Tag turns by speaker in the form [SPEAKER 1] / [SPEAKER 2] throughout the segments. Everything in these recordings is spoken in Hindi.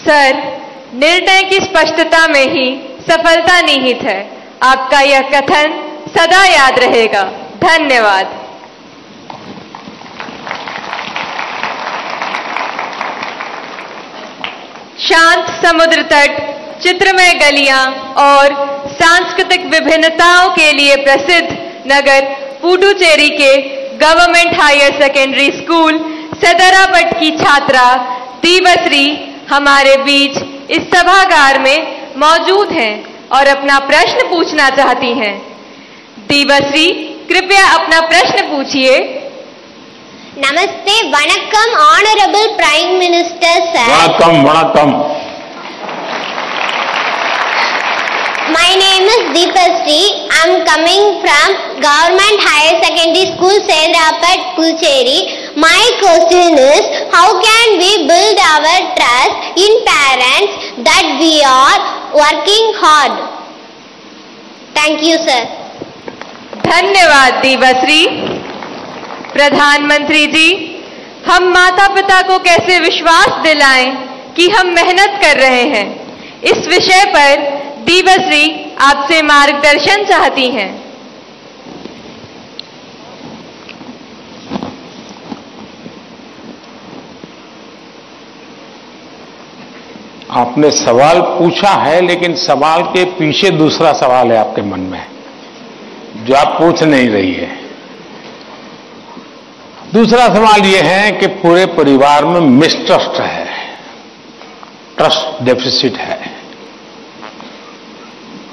[SPEAKER 1] सर, निर्णय की स्पष्टता में ही सफलता निहित है। आपका यह कथन सदा याद रहेगा। धन्यवाद। शांत समुद्र तट, चित्रमय गलियां और सांस्कृतिक विभिन्नताओं के लिए प्रसिद्ध नगर पुडुचेरी के गवर्नमेंट हायर सेकेंडरी स्कूल सदरापट की छात्रा दीवश्री हमारे बीच इस सभागार में मौजूद हैं और अपना प्रश्न पूछना चाहती हैं। दीवश्री, कृपया अपना प्रश्न पूछिए।
[SPEAKER 2] नमस्ते, वणक्कम ऑनरेबल प्राइम मिनिस्टर सर।
[SPEAKER 3] वणक्कम वणक्कम।
[SPEAKER 2] My name is Deepasri. I am coming from Government Higher Secondary School, Sedrapat, Puducherry. My question is, how can we build our trust in parents that we are working hard? Thank you, sir.
[SPEAKER 1] धन्यवाद दीवश्री। प्रधानमंत्री जी, हम माता पिता को कैसे विश्वास दिलाएं कि हम मेहनत कर रहे हैं, इस विषय पर दीवश्री आपसे मार्गदर्शन चाहती हैं।
[SPEAKER 3] आपने सवाल पूछा है, लेकिन सवाल के पीछे दूसरा सवाल है आपके मन में, जो आप पूछ नहीं रही है। दूसरा सवाल यह है कि पूरे परिवार में मिसट्रस्ट है, ट्रस्ट डेफिसिट है,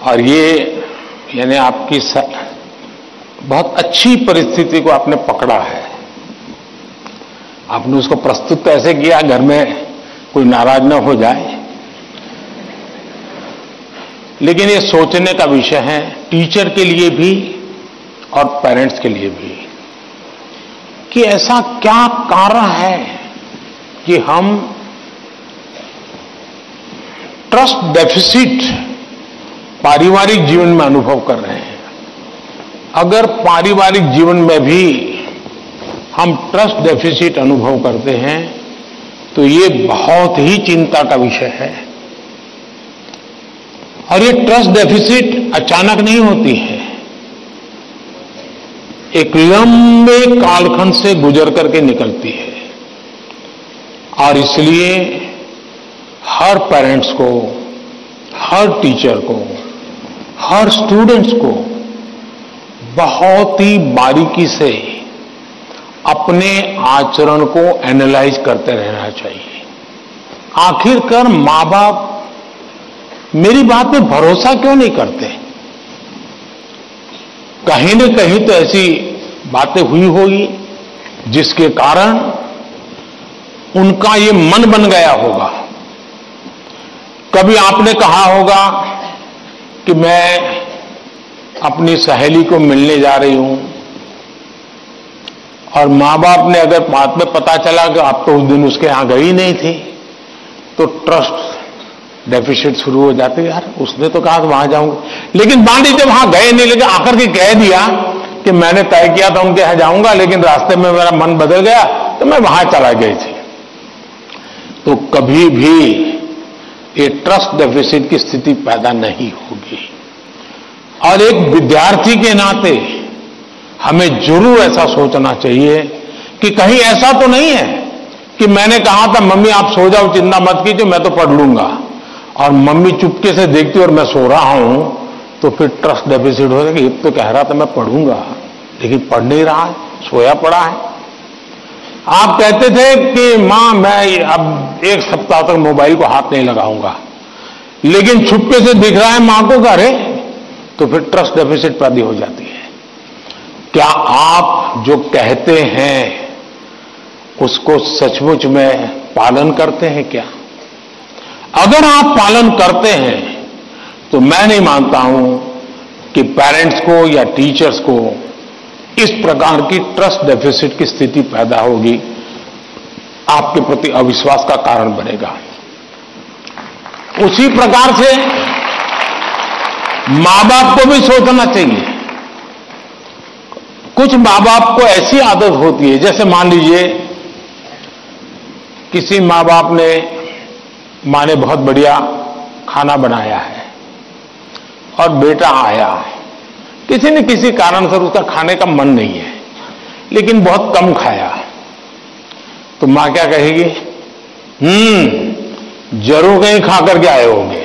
[SPEAKER 3] और ये यानी आपकी बहुत अच्छी परिस्थिति को आपने पकड़ा है। आपने उसको प्रस्तुत ऐसे किया घर में कोई नाराज न हो जाए, लेकिन ये सोचने का विषय है टीचर के लिए भी और पेरेंट्स के लिए भी, कि ऐसा क्या कारण है कि हम ट्रस्ट डेफिसिट पारिवारिक जीवन में अनुभव कर रहे हैं। अगर पारिवारिक जीवन में भी हम ट्रस्ट डेफिसिट अनुभव करते हैं तो ये बहुत ही चिंता का विषय है। और ये ट्रस्ट डेफिसिट अचानक नहीं होती है, एक लंबे कालखंड से गुजर करके निकलती है। और इसलिए हर पेरेंट्स को, हर टीचर को, हर स्टूडेंट्स को बहुत ही बारीकी से अपने आचरण को एनालाइज करते रहना चाहिए। आखिरकार माँ बाप मेरी बात पे भरोसा क्यों नहीं करते? कहीं न कहीं तो ऐसी बातें हुई होगी जिसके कारण उनका ये मन बन गया होगा। कभी आपने कहा होगा कि मैं अपनी सहेली को मिलने जा रही हूं, और मां बाप ने अगर बाद में पता चला कि आप तो उस दिन उसके यहां गई नहीं थी, तो ट्रस्ट डेफिसिट शुरू हो जाते। यार उसने तो कहा वहां जाऊंगा, लेकिन मान लीजिए वहां गए नहीं, लेकिन आकर के कह दिया कि मैंने तय किया था उनके यहां जाऊंगा, लेकिन रास्ते में मेरा मन बदल गया तो मैं वहां चला गई थी। तो कभी भी ये ट्रस्ट डेफिसिट की स्थिति पैदा नहीं होगी। और एक विद्यार्थी के नाते हमें जरूर ऐसा सोचना चाहिए कि कहीं ऐसा तो नहीं है कि मैंने कहा था मम्मी आप सो जाओ, चिंता मत कीजिए, मैं तो पढ़ लूंगा, और मम्मी चुपके से देखती और मैं सो रहा हूं, तो फिर ट्रस्ट डेफिसिट हो जाएगा। ये तो कह रहा था मैं पढ़ूंगा, लेकिन पढ़ नहीं रहा है, सोया पड़ा है। आप कहते थे कि मां मैं अब 1 सप्ताह तक मोबाइल को हाथ नहीं लगाऊंगा, लेकिन छुपके से दिख रहा है मां को घरे, तो फिर ट्रस्ट डेफिसिट पैदा हो जाती है। क्या आप जो कहते हैं उसको सचमुच में पालन करते हैं क्या? अगर आप पालन करते हैं तो मैं नहीं मानता हूं कि पेरेंट्स को या टीचर्स को इस प्रकार की ट्रस्ट डेफिसिट की स्थिति पैदा होगी, आपके प्रति अविश्वास का कारण बनेगा। उसी प्रकार से मां बाप को भी सोचना चाहिए। कुछ मां बाप को ऐसी आदत होती है, जैसे मान लीजिए किसी मां बाप ने माँ ने बहुत बढ़िया खाना बनाया है और बेटा आया है, किसी न किसी कारण से उसका खाने का मन नहीं है, लेकिन बहुत कम खाया, तो माँ क्या कहेगी? जरूर कहीं खा करके आए होंगे,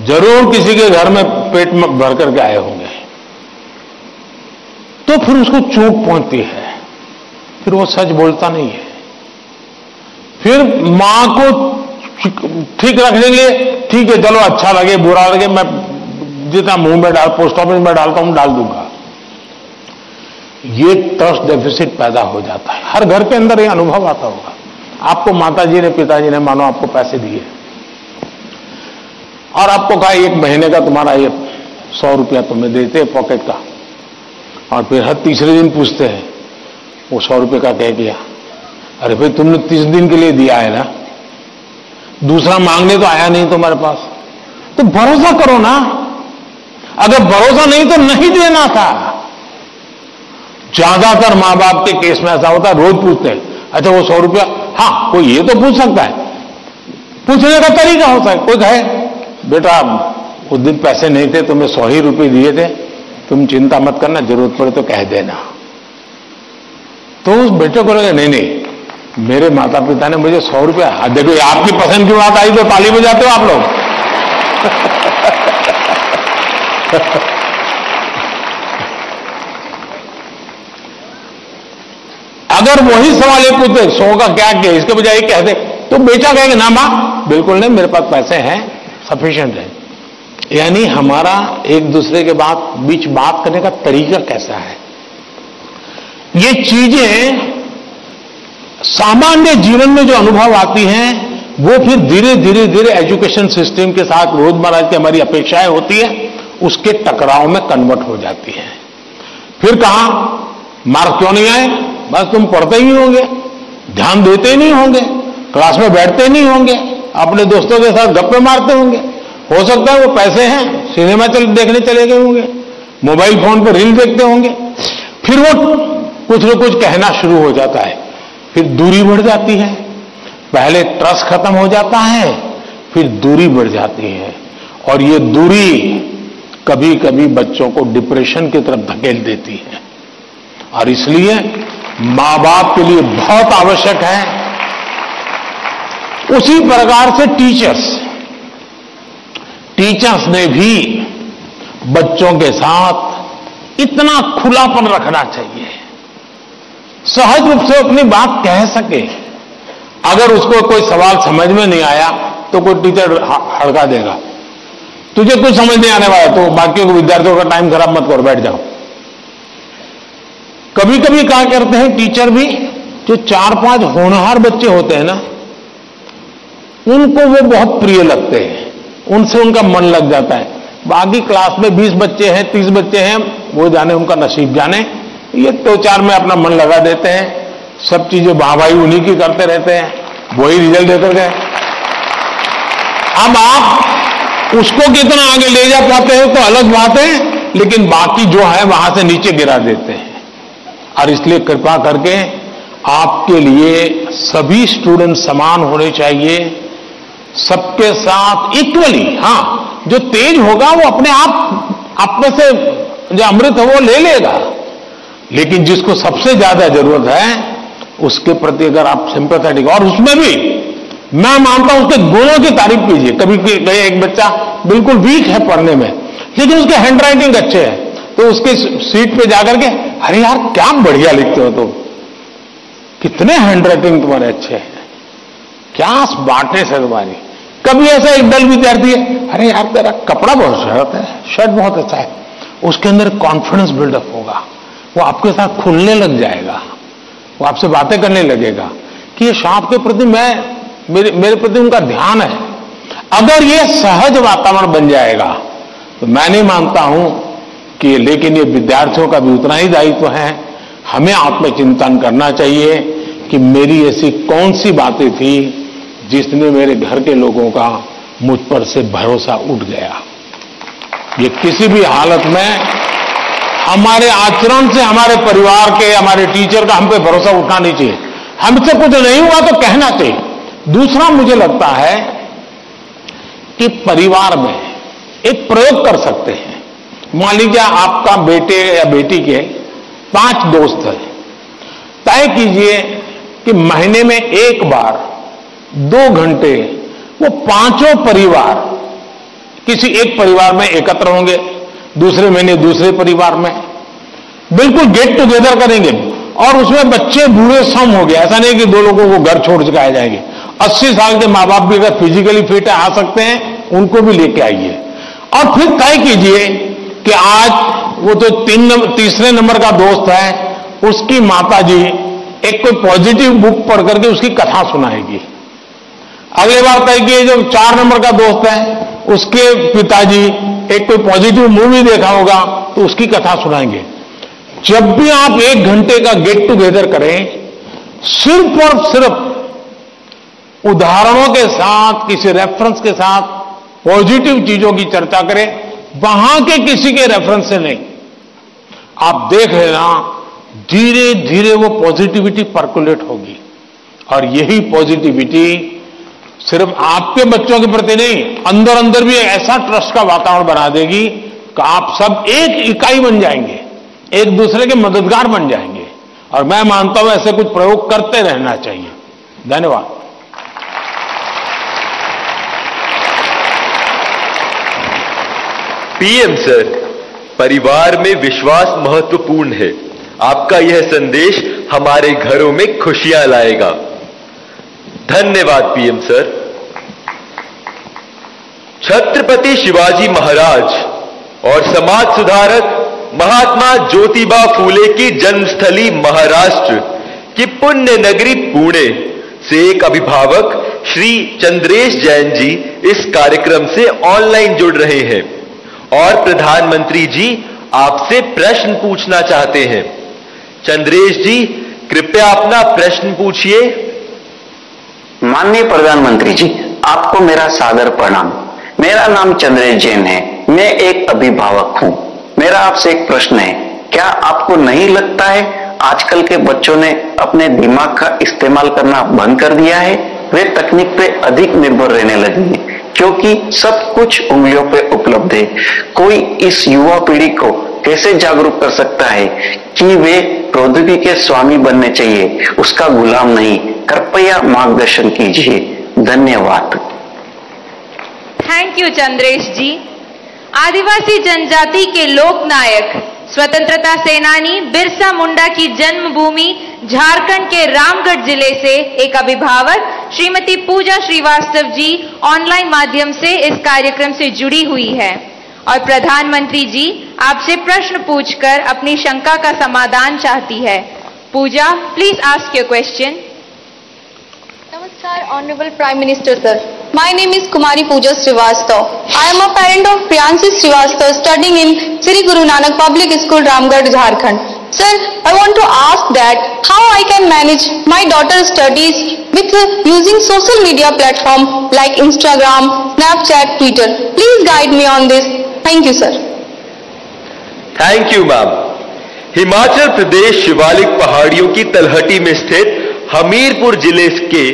[SPEAKER 3] जरूर किसी के घर में पेट में भर करके आए होंगे। तो फिर उसको चोट पहुंचती है, फिर वो सच बोलता नहीं है। फिर मां को ठीक रखने के लिए, ठीक है चलो अच्छा लगे बुरा लगे, मैं जितना मुंह में डाल पोस्ट ऑफिस में डालता हूं डाल दूंगा। ये ट्रस्ट डेफिसिट पैदा हो जाता है। हर घर के अंदर ये अनुभव आता होगा। आपको माताजी ने पिताजी ने मानो आपको पैसे दिए और आपको कहा 1 महीने का तुम्हारा ये 100 रुपया तुम्हें देते हैं पॉकेट का, और फिर हर तीसरे दिन पूछते हैं वो 100 रुपये का क्या किया? अरे भाई तुमने 30 दिन के लिए दिया है ना, दूसरा मांगने तो आया नहीं तुम्हारे पास, तो भरोसा करो ना। अगर भरोसा नहीं तो नहीं देना था। ज्यादातर मां बाप के केस में ऐसा होता है, रोज पूछते हैं अच्छा वो 100 रुपया, हाँ कोई ये तो पूछ सकता है, पूछने का तरीका होता है। कोई कहे बेटा उस दिन पैसे नहीं थे, तुम्हें 100 ही रुपये दिए थे, तुम चिंता मत करना, जरूरत पड़े तो कह देना। तो उस बेटे को लगे नहीं मेरे माता पिता ने मुझे 100 रुपया, देखो आपकी पसंद की बात आई तो ताली बजाते हो आप लोग। अगर वही सवाल ये पूछते 100 का क्या किया, इसके बजाय कह दे, तो बेटा कहेगा ना मां बिल्कुल नहीं, मेरे पास पैसे हैं, सफिशिएंट है। यानी हमारा एक दूसरे के बीच बात करने का तरीका कैसा है, ये चीजें सामान्य जीवन में जो अनुभव आती हैं वो फिर धीरे धीरे धीरे एजुकेशन सिस्टम के साथ रोजमर्रा की हमारी अपेक्षाएं होती है, उसके टकराव में कन्वर्ट हो जाती हैं। फिर कहा मार्क क्यों नहीं आए? बस तुम पढ़ते ही नहीं होंगे, ध्यान देते ही नहीं होंगे, क्लास में बैठते नहीं होंगे, अपने दोस्तों के साथ गप्पे मारते होंगे, हो सकता है वो पैसे हैं सिनेमा देखने चले गए होंगे, मोबाइल फोन पर रील देखते होंगे। फिर वो कुछ न कुछ कहना शुरू हो जाता है, फिर दूरी बढ़ जाती है। पहले ट्रस्ट खत्म हो जाता है, फिर दूरी बढ़ जाती है, और ये दूरी कभी कभी बच्चों को डिप्रेशन की तरफ धकेल देती है। और इसलिए मां बाप के लिए बहुत आवश्यक है। उसी प्रकार से टीचर्स ने भी बच्चों के साथ इतना खुलापन रखना चाहिए, सहज रूप से अपनी बात कह सके। अगर उसको कोई सवाल समझ में नहीं आया तो कोई टीचर हड़का देगा, तुझे कुछ समझ नहीं आने वाला तो बाकियों को विद्यार्थियों का टाइम खराब मत करो, बैठ जाओ। कभी कभी क्या करते हैं टीचर भी, जो 4-5 होनहार बच्चे होते हैं ना, उनको वो बहुत प्रिय लगते हैं, उनसे उनका मन लग जाता है। बाकी क्लास में 20 बच्चे हैं 30 बच्चे हैं, वो जाने उनका नसीब जाने, ये 2-4 में अपना मन लगा देते हैं, सब चीजें वाहवाही उन्हीं की करते रहते हैं, वही रिजल्ट देकर गए। अब आप उसको कितना आगे ले जा पाते हो तो अलग बात है, लेकिन बाकी जो है वहां से नीचे गिरा देते हैं। और इसलिए कृपा करके आपके लिए सभी स्टूडेंट समान होने चाहिए, सबके साथ इक्वली। हाँ, जो तेज होगा वो अपने आप में से जो अमृत है वो ले लेगा, लेकिन जिसको सबसे ज्यादा जरूरत है उसके प्रति अगर आप सिंपैथेटिक, और उसमें भी मैं मानता हूं उसके गुणों की तारीफ कीजिए। कभी एक बच्चा बिल्कुल वीक है पढ़ने में, लेकिन उसके हैंड राइटिंग अच्छे है, तो उसके सीट पे जाकर के अरे यार क्या बढ़िया लिखते हो तुम, कितने हैंड राइटिंग तुम्हारे अच्छे हैं, क्या स्मार्टनेस है तुम्हारी। कभी ऐसा एक डल विद्यार्थी है, अरे यार तेरा कपड़ा बहुत शर्ट बहुत अच्छा है, उसके अंदर कॉन्फिडेंस बिल्डअप होगा, वो आपके साथ खुलने लग जाएगा, वो आपसे बातें करने लगेगा कि ये सांप के प्रति मेरे प्रति उनका ध्यान है। अगर ये सहज वातावरण बन जाएगा तो मैं नहीं मानता हूं कि, लेकिन ये विद्यार्थियों का भी उतना ही दायित्व है। हमें आत्मचिंतन करना चाहिए कि मेरी ऐसी कौन सी बातें थी जिसने मेरे घर के लोगों का मुझ पर से भरोसा उठ गया। ये किसी भी हालत में हमारे आचरण से हमारे परिवार के, हमारे टीचर का हम पे भरोसा उठना नहीं चाहिए। हमसे कुछ नहीं हुआ तो कहना चाहिए, दूसरा मुझे लगता है कि परिवार में एक प्रयोग कर सकते हैं। मान लीजिए आपका बेटे या बेटी के 5 दोस्त हैं, तय कीजिए कि महीने में एक बार 2 घंटे वो 5 परिवार किसी एक परिवार में एकत्र होंगे, दूसरे महीने दूसरे परिवार में बिल्कुल गेट टुगेदर करेंगे, और उसमें बच्चे बूढ़े सम हो गए। ऐसा नहीं कि 2 लोगों को घर छोड़ के आ जाएंगे। 80 साल के माँ बाप भी अगर फिजिकली फिट आ सकते हैं, उनको भी लेके आइए, और फिर तय कीजिए कि आज वो तो तीसरे नंबर का दोस्त है, उसकी माता जी एक कोई पॉजिटिव बुक पढ़ करके उसकी कथा सुनाएगी। अगली बार तय किए जो 4 नंबर का दोस्त है, उसके पिताजी एक कोई पॉजिटिव मूवी देखा होगा तो उसकी कथा सुनाएंगे। जब भी आप 1 घंटे का गेट टुगेदर करें, सिर्फ और सिर्फ उदाहरणों के साथ, किसी रेफरेंस के साथ पॉजिटिव चीजों की चर्चा करें, वहां के किसी के रेफरेंस से नहीं। आप देख लेना, धीरे धीरे वो पॉजिटिविटी पर्कुलेट होगी, और यही पॉजिटिविटी सिर्फ आपके बच्चों के प्रति नहीं, अंदर अंदर भी ऐसा ट्रस्ट का वातावरण बना देगी कि आप सब एक इकाई बन जाएंगे, एक दूसरे के मददगार बन जाएंगे। और मैं मानता हूं ऐसे कुछ प्रयोग करते रहना चाहिए। धन्यवाद।
[SPEAKER 4] पीएम सर, परिवार में विश्वास महत्वपूर्ण है। आपका यह संदेश हमारे घरों में खुशियां लाएगा। धन्यवाद पीएम सर। छत्रपति शिवाजी महाराज और समाज सुधारक महात्मा ज्योतिबा फूले की जन्मस्थली महाराष्ट्र की पुण्य नगरी पुणे से एक अभिभावक श्री चंद्रेश जैन जी इस कार्यक्रम से ऑनलाइन जुड़ रहे हैं और प्रधानमंत्री जी आपसे प्रश्न पूछना चाहते हैं। चंद्रेश जी, कृपया अपना प्रश्न पूछिए।
[SPEAKER 5] माननीय प्रधानमंत्री जी, आपको मेरा सादर प्रणाम। मेरा नाम चंद्रेश जैन है, मैं एक अभिभावक हूं। मेरा आपसे एक प्रश्न है, क्या आपको नहीं लगता है आजकल के बच्चों ने अपने दिमाग का इस्तेमाल करना बंद कर दिया है? वे तकनीक पे अधिक निर्भर रहने लगे हैं क्योंकि सब कुछ उंगलियों पे उपलब्ध है। कोई इस युवा पीढ़ी को कैसे जागरूक कर सकता है कि वे प्रौद्योगिकी के स्वामी बनने चाहिए, उसका गुलाम नहीं? कृपया मार्गदर्शन कीजिए। धन्यवाद।
[SPEAKER 1] थैंक यू चंद्रेश जी। आदिवासी जनजाति के लोक नायक, स्वतंत्रता सेनानी बिरसा मुंडा की जन्मभूमि झारखंड के रामगढ़ जिले से एक अभिभावक श्रीमती पूजा श्रीवास्तव जी ऑनलाइन माध्यम से इस कार्यक्रम से जुड़ी हुई है और प्रधानमंत्री जी आपसे प्रश्न पूछकर अपनी शंका का समाधान चाहती है। Pooja, please ask your question.
[SPEAKER 6] Namaskar, Honorable Prime Minister Sir. My name is Kumari Pooja Srivastav. I am a parent of Priyanshi Srivastav studying in Sri Guru Nanak Public School, Ramgarh, Jharkhand. Sir, I want to ask that how I can manage my daughter's studies with using social media platform like Instagram, Snapchat, Twitter. Please guide me on this. Thank you, sir.
[SPEAKER 4] Thank you ma'am. Himachal Pradesh Shivalik पहाड़ियों की तलहटी में स्थित हमीरपुर जिले के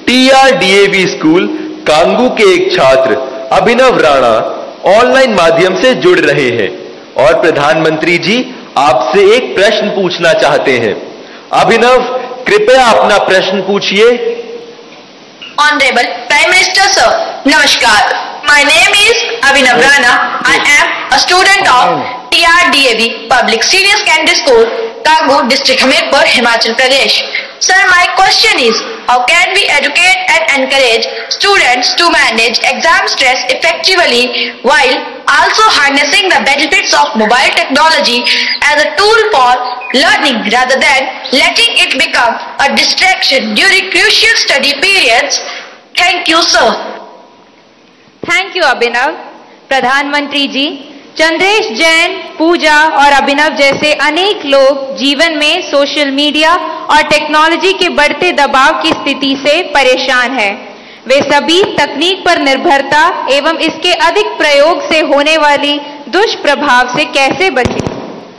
[SPEAKER 4] TRDAV स्कूल कांगू के एक छात्र अभिनव राणा ऑनलाइन माध्यम से जुड़ रहे हैं और प्रधानमंत्री जी आपसे एक प्रश्न पूछना चाहते हैं। अभिनव, कृपया अपना प्रश्न पूछिए।
[SPEAKER 7] Honorable Prime Minister Sir, Namaskar. My name is Abhinav Rana. I am a student of TRDAV Public Senior Secondary School, Kangu District, Hamirpur, Himachal Pradesh. Sir, my question is, how can we educate and encourage students to manage exam stress effectively while also harnessing the benefits of mobile technology as a tool for learning rather than letting it become a distraction during crucial study periods? Thank you, sir.
[SPEAKER 1] Thank you Abhinav. प्रधानमंत्री जी, चंद्रेश जैन, पूजा और अभिनव जैसे अनेक लोग जीवन में सोशल मीडिया और टेक्नोलॉजी के बढ़ते दबाव की स्थिति से परेशान हैं। वे सभी तकनीक पर निर्भरता एवं इसके अधिक प्रयोग से होने वाली दुष्प्रभाव से कैसे बचें?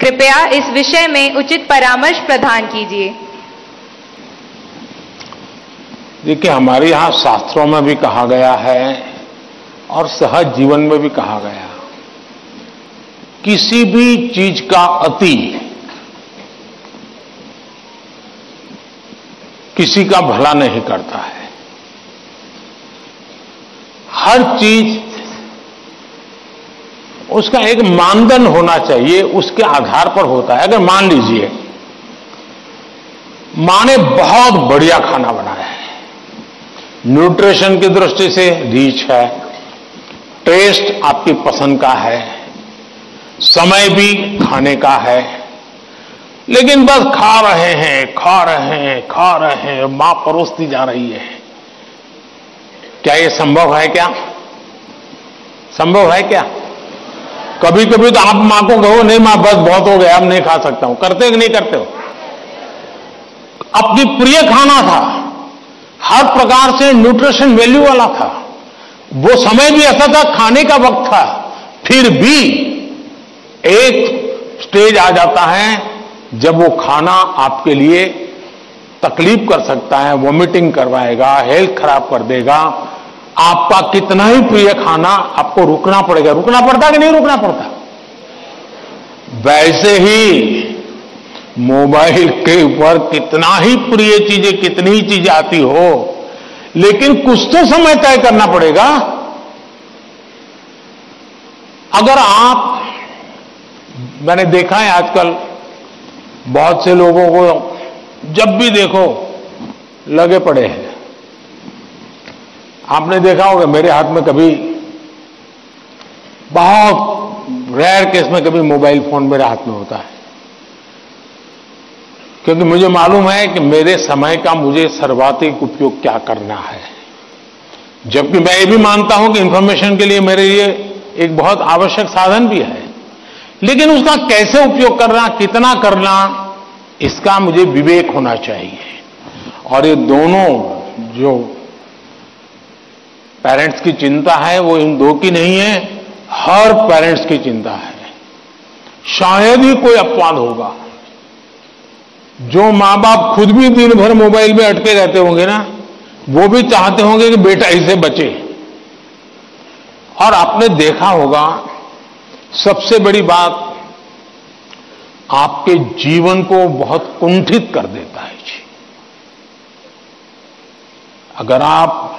[SPEAKER 1] कृपया इस विषय में उचित परामर्श प्रदान कीजिए।
[SPEAKER 3] देखिए, हमारे यहां शास्त्रों में भी कहा गया है और सहज जीवन में भी कहा गया, किसी भी चीज का अति किसी का भला नहीं करता है। हर चीज उसका एक मानदंड होना चाहिए, उसके आधार पर होता है। अगर मान लीजिए मां ने बहुत बढ़िया खाना बनाया है, न्यूट्रिशन की दृष्टि से रिच है, टेस्ट आपकी पसंद का है, समय भी खाने का है, लेकिन बस खा रहे हैं, मां परोसती जा रही है। क्या ये संभव है? क्या संभव है? क्या कभी कभी तो आप मां को कहो, नहीं मां बस बहुत हो गया, अब नहीं खा सकता हूं, करते हो कि नहीं करते हो? अपनी प्रिय खाना था, हर प्रकार से न्यूट्रिशन वैल्यू वाला था, वो समय भी ऐसा था, खाने का वक्त था, फिर भी एक स्टेज आ जाता है जब वो खाना आपके लिए तकलीफ कर सकता है, वॉमिटिंग करवाएगा, हेल्थ खराब कर देगा। आपका कितना ही प्रिय खाना आपको रुकना पड़ेगा। रुकना पड़ता कि नहीं रुकना पड़ता? वैसे ही मोबाइल के ऊपर कितना ही प्रिय चीजें, कितनी ही चीजें आती हो, लेकिन कुछ तो समय तय करना पड़ेगा। अगर आप, मैंने देखा है आजकल बहुत से लोगों को जब भी देखो लगे पड़े हैं। आपने देखा होगा, मेरे हाथ में कभी, बहुत रेयर केस में कभी मोबाइल फोन मेरे हाथ में होता है, क्योंकि मुझे मालूम है कि मेरे समय का मुझे सर्वाधिक उपयोग क्या करना है। जबकि मैं ये भी मानता हूं कि इंफॉर्मेशन के लिए मेरे लिए एक बहुत आवश्यक साधन भी है, लेकिन उसका कैसे उपयोग करना, कितना करना, इसका मुझे विवेक होना चाहिए। और ये दोनों जो पेरेंट्स की चिंता है वो इन दो की नहीं है, हर पेरेंट्स की चिंता है। शायद ही कोई अपवाद होगा जो मां बाप खुद भी दिन भर मोबाइल में अटके रहते होंगे ना, वो भी चाहते होंगे कि बेटा इससे बचे। और आपने देखा होगा, सबसे बड़ी बात, आपके जीवन को बहुत कुंठित कर देता है जी। अगर आप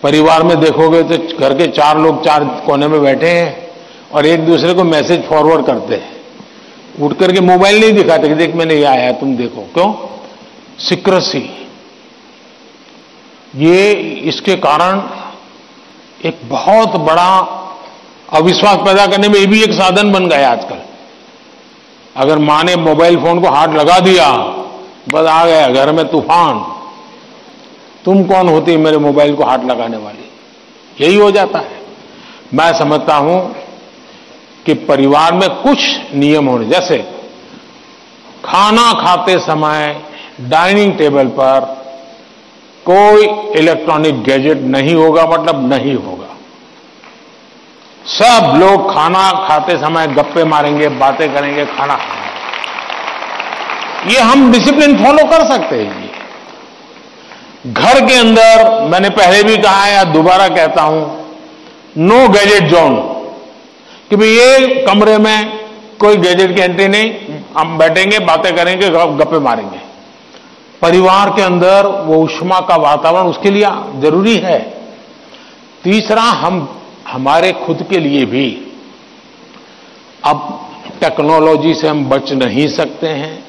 [SPEAKER 3] परिवार में देखोगे तो घर के 4 लोग 4 कोने में बैठे हैं और एक दूसरे को मैसेज फॉरवर्ड करते हैं, उठ करके मोबाइल नहीं दिखाते कि देख मैंने ये आया तुम देखो। क्यों? सीक्रेसी। ये इसके कारण एक बहुत बड़ा अविश्वास पैदा करने में ये भी एक साधन बन गया आजकल। अगर मां ने मोबाइल फोन को हाथ लगा दिया, बस आ गया घर में तूफान। तुम कौन होती मेरे मोबाइल को हाथ लगाने वाली? यही हो जाता है। मैं समझता हूं कि परिवार में कुछ नियम होने, जैसे खाना खाते समय डाइनिंग टेबल पर कोई इलेक्ट्रॉनिक गैजेट नहीं होगा, मतलब नहीं होगा। सब लोग खाना खाते समय गप्पे मारेंगे, बातें करेंगे, खाना खाएंगे। ये हम डिसिप्लिन फॉलो कर सकते हैं। ये घर के अंदर, मैंने पहले भी कहा है या दोबारा कहता हूं, नो गैजेट जोन, कि भाई ये कमरे में कोई गैजेट की एंट्री नहीं, हम बैठेंगे, बातें करेंगे, गप्पे मारेंगे। परिवार के अंदर वो ऊष्मा का वातावरण उसके लिए जरूरी है। तीसरा, हम हमारे खुद के लिए भी अब टेक्नोलॉजी से हम बच नहीं सकते हैं।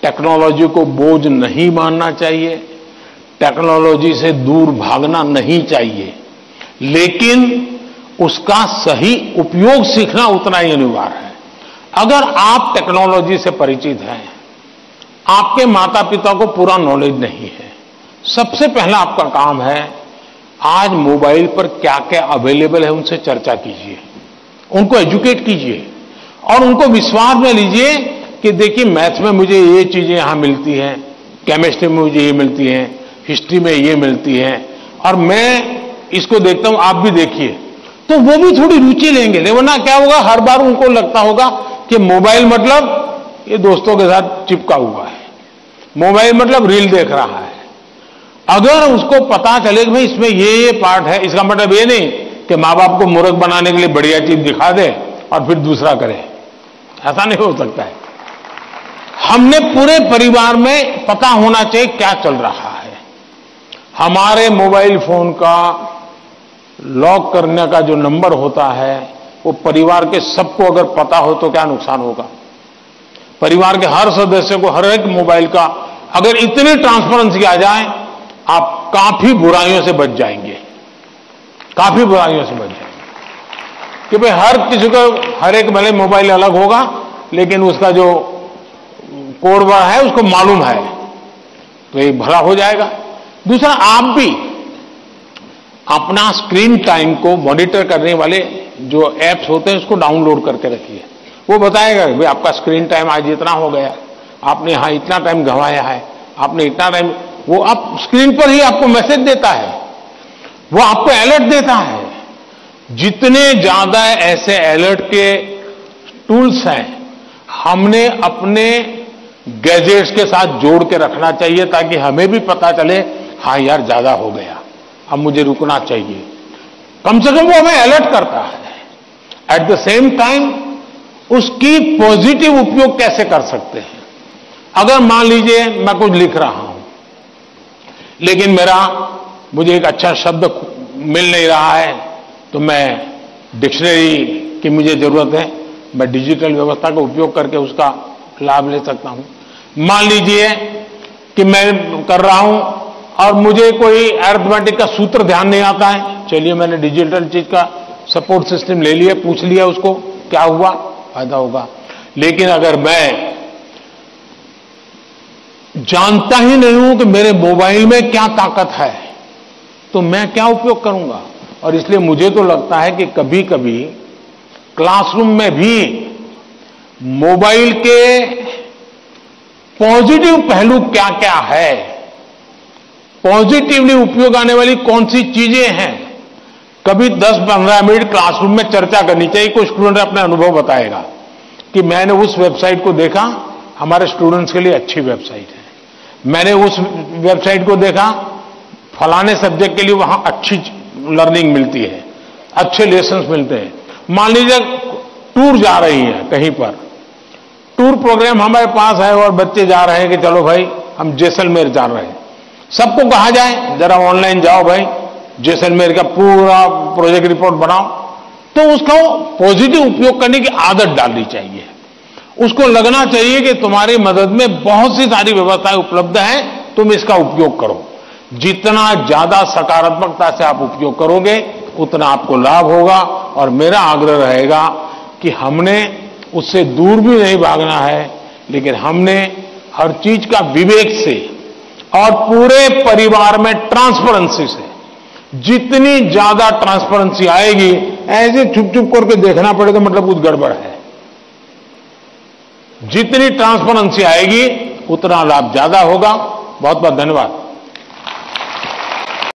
[SPEAKER 3] टेक्नोलॉजी को बोझ नहीं मानना चाहिए, टेक्नोलॉजी से दूर भागना नहीं चाहिए, लेकिन उसका सही उपयोग सीखना उतना ही अनिवार्य है। अगर आप टेक्नोलॉजी से परिचित हैं, आपके माता पिता को पूरा नॉलेज नहीं है, सबसे पहला आपका काम है आज मोबाइल पर क्या क्या अवेलेबल है उनसे चर्चा कीजिए, उनको एजुकेट कीजिए और उनको विश्वास में लीजिए कि देखिए मैथ्स में मुझे ये चीजें यहां मिलती हैं, केमिस्ट्री में मुझे ये मिलती हैं, हिस्ट्री में ये मिलती हैं, और मैं इसको देखता हूं, आप भी देखिए। तो वो भी थोड़ी रुचि लेंगे। वरना क्या होगा, हर बार उनको लगता होगा कि मोबाइल मतलब ये दोस्तों के साथ चिपका हुआ है, मोबाइल मतलब रील देख रहा है, अगर उसको पता चले कि भाई इसमें ये पार्ट है, इसका मतलब ये नहीं कि माँ बाप को मूर्ख बनाने के लिए बढ़िया चीज दिखा दे और फिर दूसरा करे, ऐसा नहीं हो सकता है। हमने पूरे परिवार में पता होना चाहिए क्या चल रहा है। हमारे मोबाइल फोन का लॉक करने का जो नंबर होता है वो परिवार के सबको अगर पता हो तो क्या नुकसान होगा। परिवार के हर सदस्य को हर एक मोबाइल का अगर इतनी ट्रांसपेरेंसी आ जाए, आप काफी बुराइयों से बच जाएंगे, काफी बुराइयों से बच जाएंगे। कि भाई हर किसी को हर एक भले मोबाइल अलग होगा लेकिन उसका जो कोड वर्ड है उसको मालूम है, तो ये भला हो जाएगा। दूसरा, आप भी अपना स्क्रीन टाइम को मॉनिटर करने वाले जो एप्स होते हैं उसको डाउनलोड करके रखिए। वो बताएगा भाई आपका स्क्रीन टाइम आज इतना हो गया, आपने यहां इतना टाइम गंवाया है, आपने इतना टाइम, वो आप स्क्रीन पर ही आपको मैसेज देता है, वो आपको अलर्ट देता है। जितने ज्यादा ऐसे अलर्ट के टूल्स हैं हमने अपने गैजेट्स के साथ जोड़ के रखना चाहिए ताकि हमें भी पता चले हाँ यार ज्यादा हो गया, अब मुझे रुकना चाहिए। कम से कम वो हमें अलर्ट करता है। एट द सेम टाइम उसकी पॉजिटिव उपयोग कैसे कर सकते हैं। अगर मान लीजिए मैं कुछ लिख रहा हूं लेकिन मुझे एक अच्छा शब्द मिल नहीं रहा है, तो मैं डिक्शनरी की मुझे जरूरत है, मैं डिजिटल व्यवस्था का उपयोग करके उसका लाभ ले सकता हूं। मान लीजिए कि मैं कर रहा हूं और मुझे कोई अरिथमेटिक का सूत्र ध्यान नहीं आता है, चलिए मैंने डिजिटल चीज का सपोर्ट सिस्टम ले लिया, पूछ लिया उसको क्या हुआ, फायदा होगा। लेकिन अगर मैं जानता ही नहीं हूं कि मेरे मोबाइल में क्या ताकत है तो मैं क्या उपयोग करूंगा। और इसलिए मुझे तो लगता है कि कभी कभी क्लासरूम में भी मोबाइल के पॉजिटिव पहलू क्या क्या है, पॉजिटिवली उपयोग आने वाली कौन सी चीजें हैं, कभी 10-15 मिनट क्लासरूम में चर्चा करनी चाहिए। कोई स्टूडेंट अपने अनुभव बताएगा कि मैंने उस वेबसाइट को देखा, हमारे स्टूडेंट्स के लिए अच्छी वेबसाइट है, मैंने उस वेबसाइट को देखा, फलाने सब्जेक्ट के लिए वहां अच्छी लर्निंग मिलती है, अच्छे लेसन्स मिलते हैं। मान लीजिए टूर जा रही है कहीं पर, टूर प्रोग्राम हमारे पास है और बच्चे जा रहे हैं कि चलो भाई हम जैसलमेर जा रहे हैं, सबको कहा जाए जरा ऑनलाइन जाओ भाई, जैसलमेर का पूरा प्रोजेक्ट रिपोर्ट बनाओ, तो उसका पॉजिटिव उपयोग करने की आदत डालनी चाहिए। उसको लगना चाहिए कि तुम्हारी मदद में बहुत सी सारी व्यवस्थाएं उपलब्ध हैं, तुम इसका उपयोग करो। जितना ज्यादा सकारात्मकता से आप उपयोग करोगे उतना आपको लाभ होगा। और मेरा आग्रह रहेगा कि हमने उससे दूर भी नहीं भागना है, लेकिन हमने हर चीज का विवेक से और पूरे परिवार में ट्रांसपेरेंसी से, जितनी ज्यादा ट्रांसपेरेंसी आएगी, ऐसे छुप छुप करके देखना पड़ेगा मतलब कुछ गड़बड़ है। जितनी ट्रांसपेरेंसी आएगी उतना लाभ ज्यादा होगा। बहुत बहुत धन्यवाद।